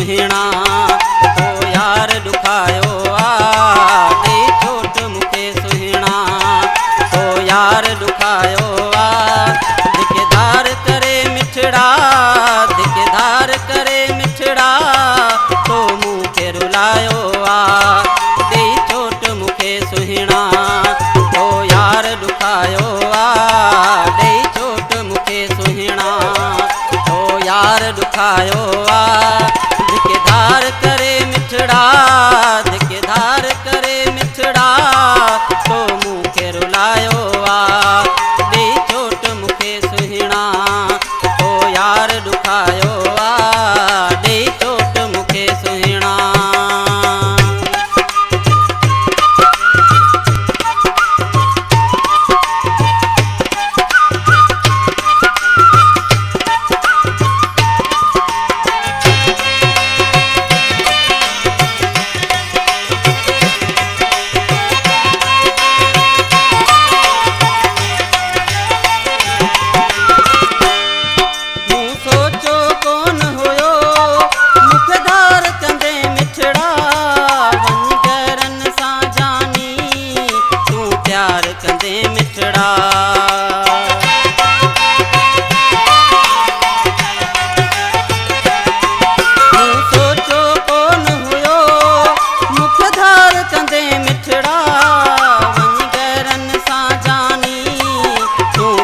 सुहिणा तो यार ॾुखायो आ ॾे चोट मूंखे सुहिणा तो यार ॾुखायो आ धिकेदार करे मिठड़ा धिकेदार करे मिठड़ा तो मूंखे रुलायो आ ॾे चोट मूंखे सुहिणा तो यार ॾुखायो आ ॾे चोट मूंखे सुहिणा तो यार ॾुखायो आ धिकेदार करे मिठड़ा धिकेदार करे मिठड़ा तो मूंखे रुलायो आ ॾे चोट मूंखे सुहिणा तो यार ॾुखायो आ ॾे चोट मूंखे सुहिणा।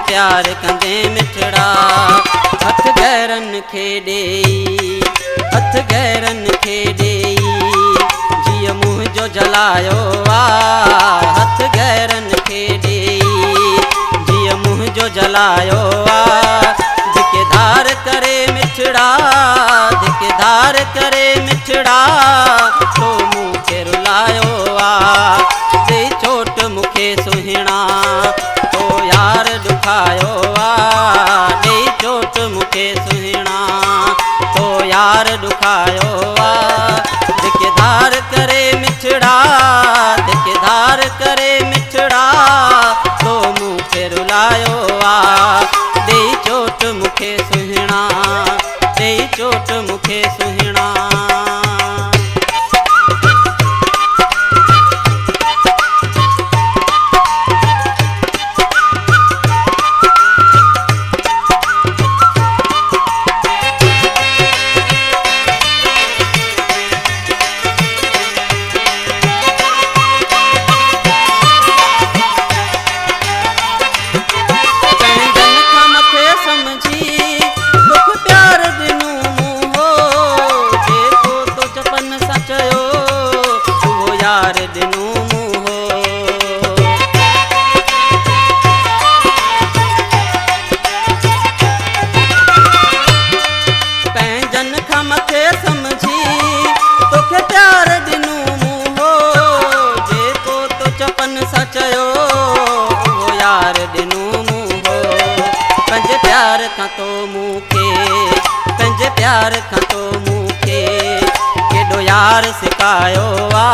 प्यार कंदे मिठड़ा हथ गैरन खे ॾेई हथ गैरन खे ॾेई जीअ मुंहिंजो जलायो आ हथ गैरन खे ॾेई जीअ मुंहिंजो जलायो आ धिकेदार करे मिठड़ा धिकेदार करे मिठड़ा तो मूंखे रुलायो आ ॾे चोट मूंखे सुहिणा तो यार ॾुखायो आ ॾे चोट मूंखे सुहिणा तो यार ॾुखायो आ धिकेदार करे मिठड़ा धिकेदार करे मिठड़ा तो मूंखे रुलायो आ ॾे चोट मूंखे सुहिणा ॾे चोट मूंखे सुहिणा। प्यार खां तो मूंखे पंहिंजे प्यार खां तो मूंखे केॾो यार सिकायो आ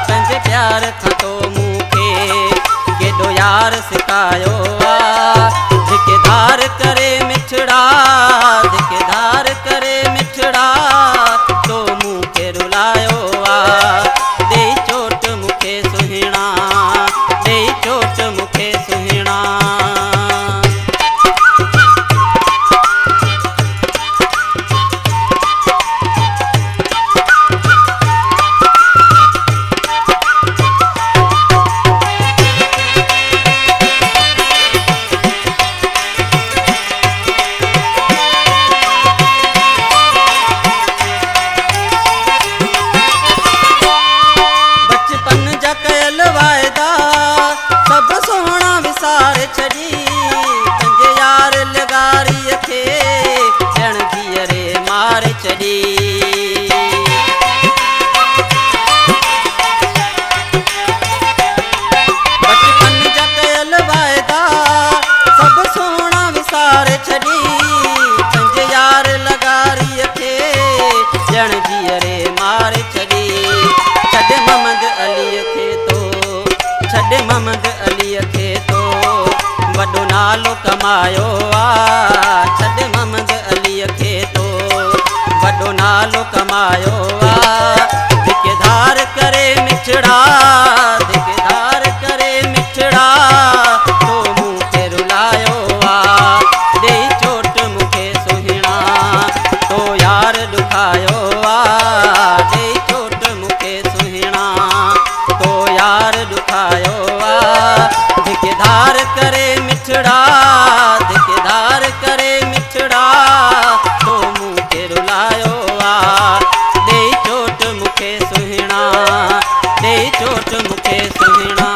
पंहिंजे प्यार खां तो मूंखे केॾो यार सिकायो आ धिकेदार करे मिठड़ा धिकेदार करे मिठड़ा तो मूंखे रुलायो आ ॾे चोट मूंखे सुहिणा ॾे चोट मूंखे सुहिणा। मोहम्मद अली खे तो वॾो नालो कमायो आ। छॾ मोहम्मद अली खे तो वॾो नालो कमायो। रुलायो आ धिकधार करे मिठड़ा धिकधार करे मिठड़ा तो मूंखे रुलायो आ दे चोट मूंखे सुहिणा तो यार दुखायो आ दे चोट मूंखे सुहिणा तो यार दुखायो आ धिकधार करे मिठड़ा धिकधार करे मिठड़ा तो मूंखे रुलायो आ दे चोट मूंखे सुहिणा दे चोट मूंखे सुहिणा।